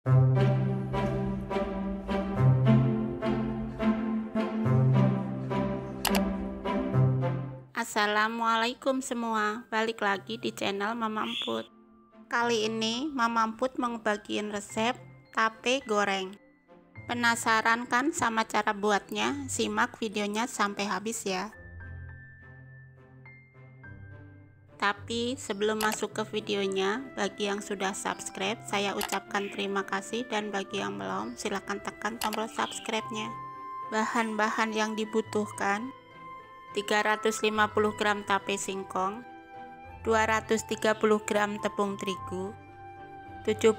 Assalamualaikum semua, balik lagi di channel Mama Emput. Kali ini Mama Emput mau bagiin resep tape goreng. Penasaran kan sama cara buatnya? Simak videonya sampai habis ya. Tapi sebelum masuk ke videonya, bagi yang sudah subscribe saya ucapkan terima kasih, dan bagi yang belum silahkan tekan tombol subscribe-nya. Bahan-bahan yang dibutuhkan: 350 gram tape singkong, 230 gram tepung terigu, 75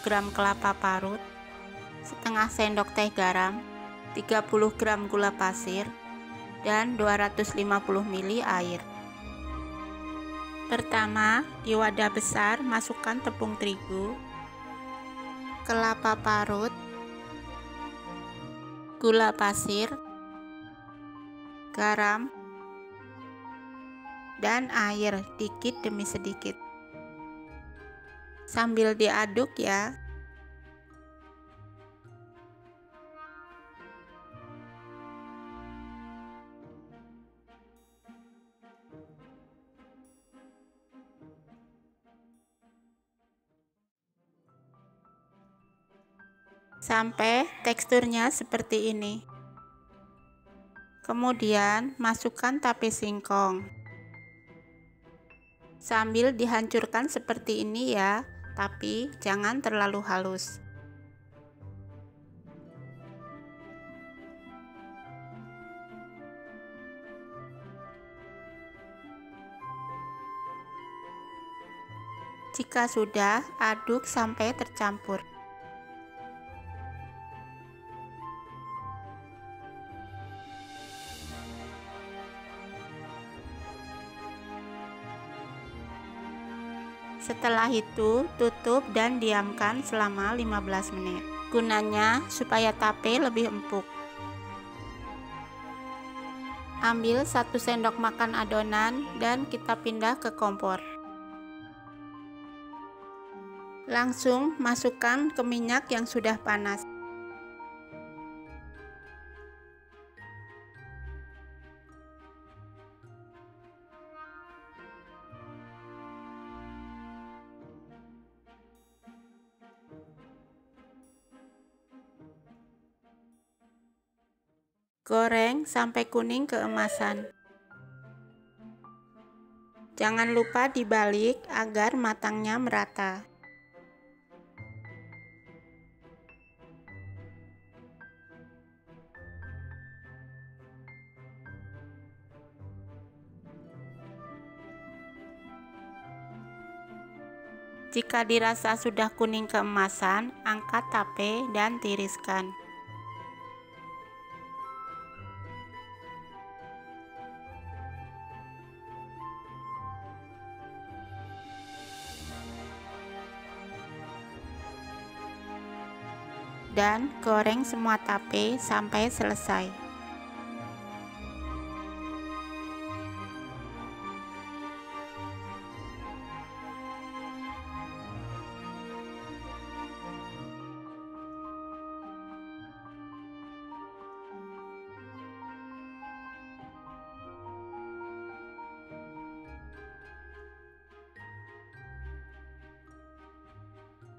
gram kelapa parut, setengah sendok teh garam, 30 gram gula pasir, dan 250 ml air. Pertama, di wadah besar masukkan tepung terigu, kelapa parut, gula pasir, garam, dan air dikit demi sedikit. Sambil diaduk ya. Sampai teksturnya seperti ini. Kemudian masukkan tape singkong. Sambil dihancurkan seperti ini ya, tapi jangan terlalu halus. Jika sudah, aduk sampai tercampur. Setelah itu, tutup dan diamkan selama 15 menit. Gunanya supaya tape lebih empuk. Ambil 1 sendok makan adonan dan kita pindah ke kompor. Langsung masukkan ke minyak yang sudah panas. Goreng sampai kuning keemasan. Jangan lupa dibalik agar matangnya merata. Jika dirasa sudah kuning keemasan, angkat tape dan tiriskan. Dan goreng semua tape sampai selesai.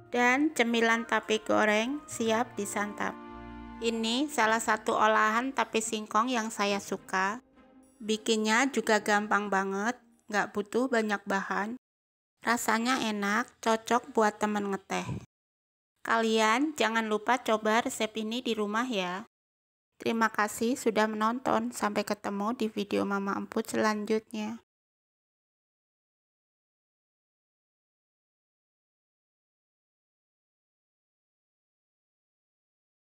Dan cemilan tape goreng siap disantap. Ini salah satu olahan tape singkong yang saya suka. Bikinnya juga gampang banget, nggak butuh banyak bahan. Rasanya enak, cocok buat temen ngeteh. Kalian jangan lupa coba resep ini di rumah ya. Terima kasih sudah menonton, sampai ketemu di video Mama Emput selanjutnya.